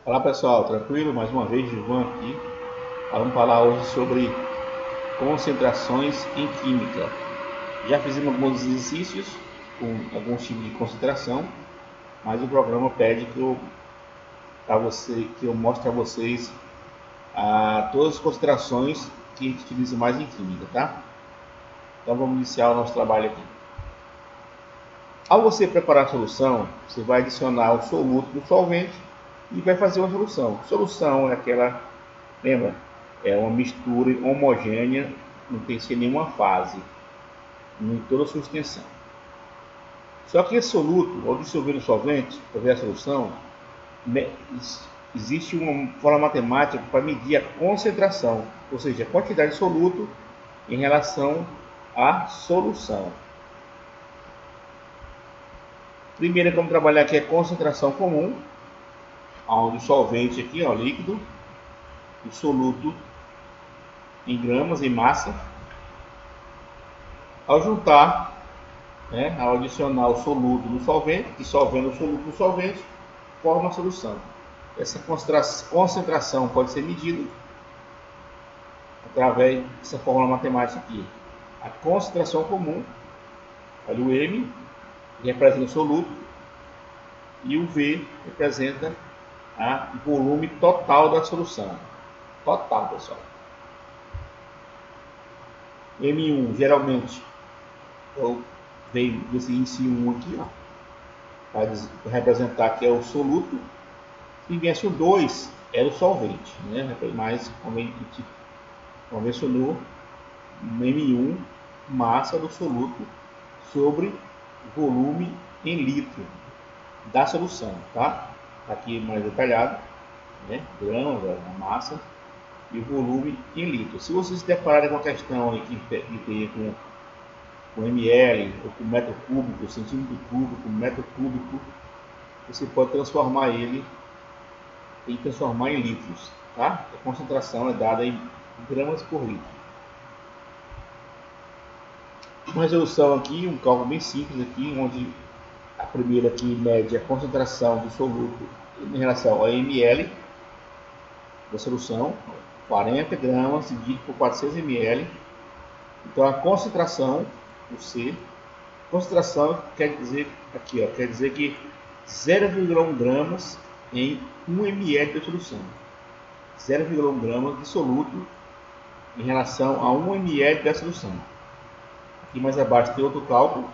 Olá pessoal, tranquilo? Mais uma vez, Gilvan aqui. Vamos falar hoje sobre concentrações em química. Já fizemos alguns exercícios com alguns tipos de concentração, mas o programa pede que eu mostre a vocês todas as concentrações que a gente utiliza mais em química, tá? Então vamos iniciar o nosso trabalho aqui. Ao você preparar a solução, você vai adicionar o soluto no solvente e vai fazer uma solução. Solução é aquela, lembra? É uma mistura homogênea, não tem sem nenhuma fase, em toda a sua extensão. Só que esse soluto, ao dissolver no solvente, para ver a solução, existe uma forma matemática para medir a concentração, ou seja, a quantidade de soluto em relação à solução. Primeiro, vamos trabalhar aqui a concentração comum, onde o solvente aqui, ó, líquido, o soluto em gramas, em massa. Ao juntar, ao adicionar o soluto no solvente, dissolvendo o soluto no solvente, forma a solução. Essa concentração pode ser medida através dessa fórmula matemática aqui. A concentração comum, olha o M, representa o soluto, e o V representa o volume total da solução. Total, pessoal. M1 geralmente vem desse índice 1 aqui, ó, para representar que é o soluto. Se viesse o 2, era o solvente, né? Mas como a gente convencionou, M1, massa do soluto sobre volume em litro da solução, tá? Aqui mais detalhado, né? Gramas, a massa e o volume em litros. Se vocês se depararem com a questão aí que tem com ml, ou com metro cúbico, centímetro cúbico, metro cúbico, você pode transformar ele e transformar em litros, tá? A concentração é dada em gramas por litro. Uma resolução aqui, um cálculo bem simples aqui, onde a primeira aqui mede a concentração do soluto em relação ao ml da solução, 40 gramas dividido por 400 ml. Então a concentração, o C, concentração quer dizer aqui, ó, quer dizer que 0,1 gramas em 1 ml da solução. 0,1 gramas de soluto em relação a 1 ml da solução. Aqui mais abaixo tem outro cálculo.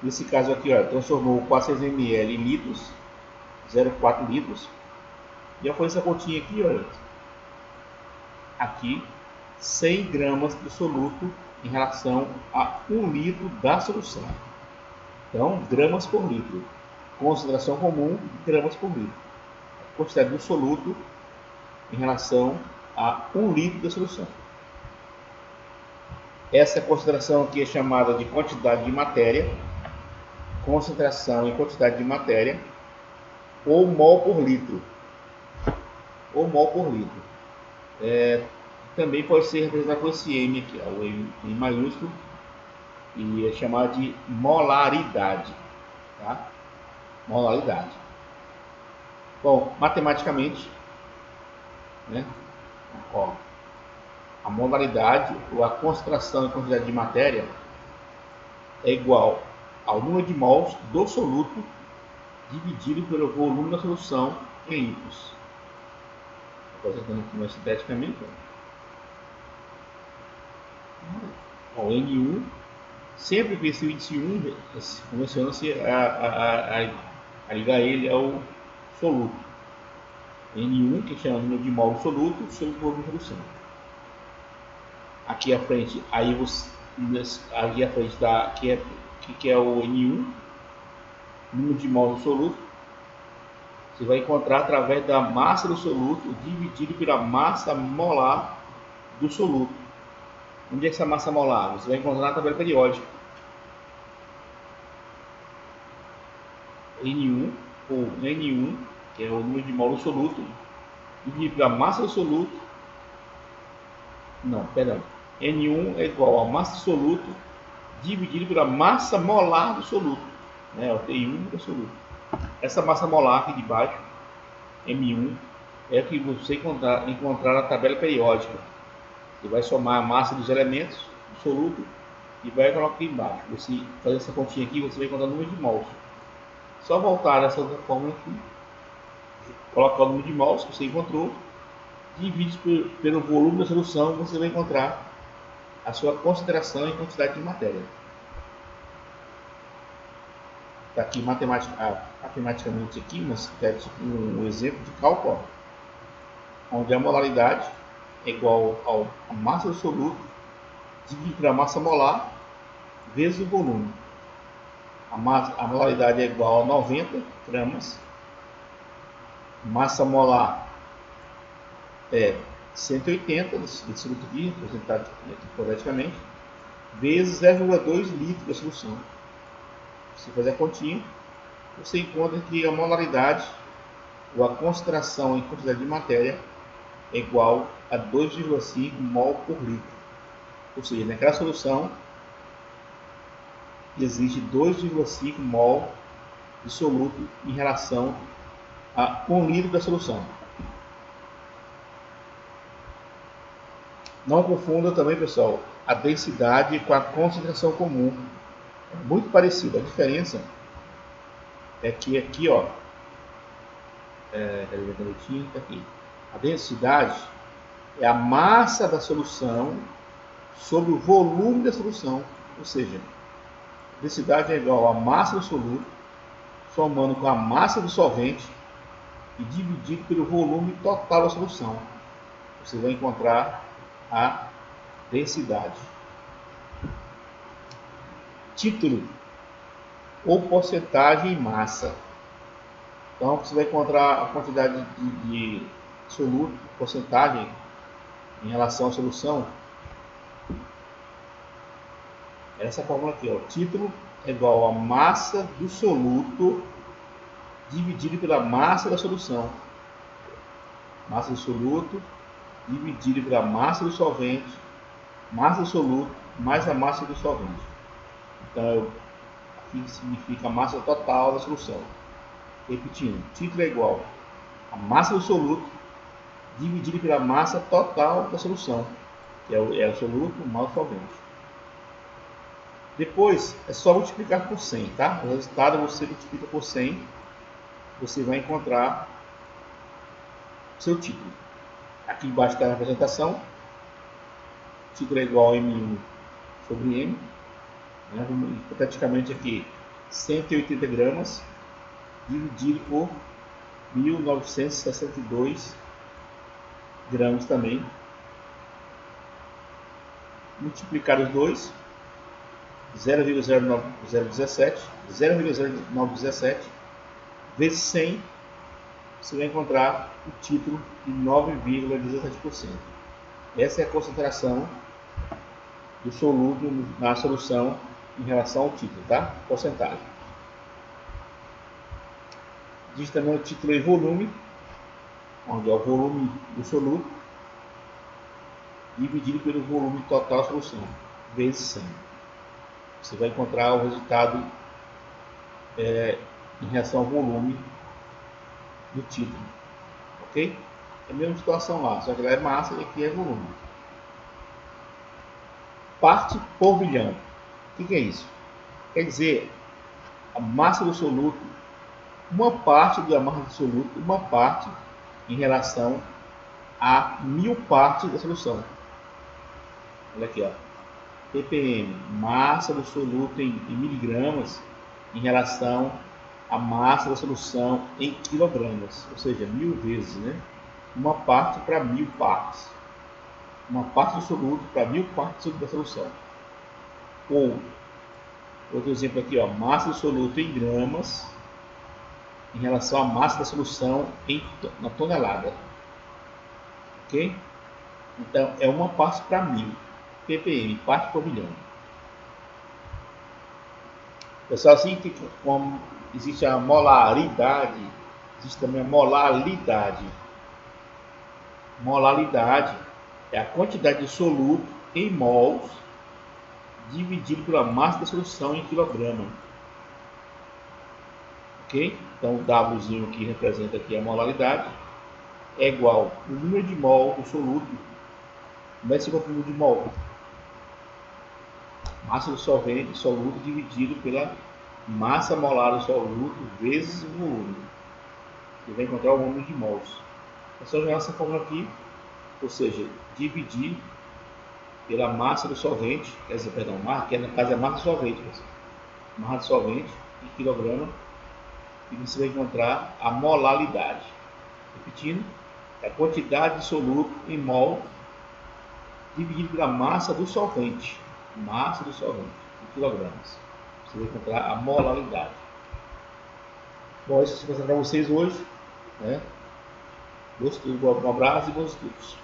Nesse caso aqui, ó, transformou 400 ml em litros, 0,4 litros. E eu vou fazer essa continha aqui, olha. Aqui, 100 gramas de soluto em relação a 1 litro da solução. Então, gramas por litro. Concentração comum, gramas por litro. A quantidade do soluto em relação a 1 litro da solução. Essa concentração aqui é chamada de quantidade de matéria. Concentração em quantidade de matéria. Ou mol por litro. Ou mol por litro. Também pode ser representado por esse M aqui, ó, o M em maiúsculo, e é chamado de molaridade, tá? Molaridade. Bom, matematicamente, né? Ó, a molaridade, ou a concentração em quantidade de matéria, é igual ao número de mols do soluto dividido pelo volume da solução em litros. Estou apresentando aqui mais sinteticamente. O N1, sempre que esse índice 1, convenciona-se a ligar ele ao soluto. N1, que chama o número de mol do soluto, sobre o volume de solução. Aqui à frente, aqui à frente da que é o N1, número de mol do soluto. Você vai encontrar através da massa do soluto dividido pela massa molar do soluto. Onde é essa massa molar? Você vai encontrar na tabela periódica. N1, ou N1, que é o número de mol do soluto, dividido pela massa do soluto. Não, perdão. N1 é igual a massa do soluto dividido pela massa molar do soluto. O T1 do soluto. Essa massa molar aqui de baixo M1 é o que você encontrar na tabela periódica. Você vai somar a massa dos elementos do soluto e vai colocar aqui embaixo. Você fazer essa continha aqui, você vai encontrar o número de mols. Só voltar nessa outra fórmula aqui, colocar o número de mols que você encontrou, divide pelo volume da solução, você vai encontrar a sua concentração e quantidade de matéria. Está aqui matematicamente aqui, mas quero um exemplo de cálculo, onde a molaridade é igual à massa do soluto dividido pela massa molar vezes o volume. A molaridade é igual a 90 gramas, massa molar é 180 desse soluto aqui, representado hipoteticamente, vezes 0,2 litros da solução. Se fazer a continha, você encontra que a molaridade, ou a concentração em quantidade de matéria, é igual a 2,5 mol por litro. Ou seja, naquela solução existe 2,5 mol de soluto em relação a 1 litro da solução. Não confunda também, pessoal, a densidade com a concentração comum. É muito parecido. A diferença é que aqui, ó, aqui. A densidade é a massa da solução sobre o volume da solução. Ou seja, a densidade é igual à massa do soluto somando com a massa do solvente e dividido pelo volume total da solução. Você vai encontrar a densidade. Título ou porcentagem em massa. Então você vai encontrar a quantidade de soluto, porcentagem em relação à solução. Essa fórmula aqui, ó. Título é igual a massa do soluto dividido pela massa da solução. Massa do soluto dividido pela massa do solvente, massa do soluto mais a massa do solvente. Então, aqui significa a massa total da solução. Repetindo, título é igual a massa do soluto dividido pela massa total da solução, que é o soluto mais o solvente. Depois, é só multiplicar por 100, tá? O resultado você multiplica por 100, você vai encontrar o seu título. Aqui embaixo está a representação. Título é igual a M1 sobre M. Né? Praticamente aqui 180 gramas dividido por 1962 gramas também. Multiplicar os dois, 0,0917 vezes 100, você vai encontrar o título de 9,17%. Essa é a concentração do soluto na solução em relação ao título, tá? Porcentagem. Diz também o título em volume, onde é o volume do soluto dividido pelo volume total da solução, vezes 100. Você vai encontrar o resultado em relação ao volume do título, ok? É a mesma situação lá, só que lá é massa e aqui é volume. Parte por bilhão. O que é isso? Quer dizer, a massa do soluto, uma parte da massa do soluto, uma parte em relação a 1000 partes da solução. Olha aqui, ó. ppm, massa do soluto em miligramas em relação à massa da solução em quilogramas, ou seja, 1000 vezes, né? Uma parte para 1000 partes. Uma parte do soluto para 1000 partes da solução. Ou, outro exemplo aqui, ó, massa do soluto em gramas em relação à massa da solução na tonelada. Ok? Então, é uma parte para 1000. ppm, parte por milhão. Pessoal, assim que como existe a molaridade, existe também a molalidade. Molalidade é a quantidade de soluto em mols dividido pela massa da solução em quilograma. Ok? Então o Wzinho que representa aqui a molaridade é igual ao número de mol do soluto. Como é que se encontra o número de mol? Massa do solvente, soluto dividido pela massa molar do soluto vezes o volume. Você vai encontrar o número de mols. É só jogar essa fórmula aqui, ou seja, dividir pela massa do solvente, quer dizer, perdão, que no caso é massa do solvente, massa do solvente em quilograma, e você vai encontrar a molaridade. Repetindo, é a quantidade de soluto em mol dividido pela massa do solvente, em quilogramas. Você vai encontrar a molaridade. Bom, isso é para vocês hoje, né? Um abraço e bons estudos.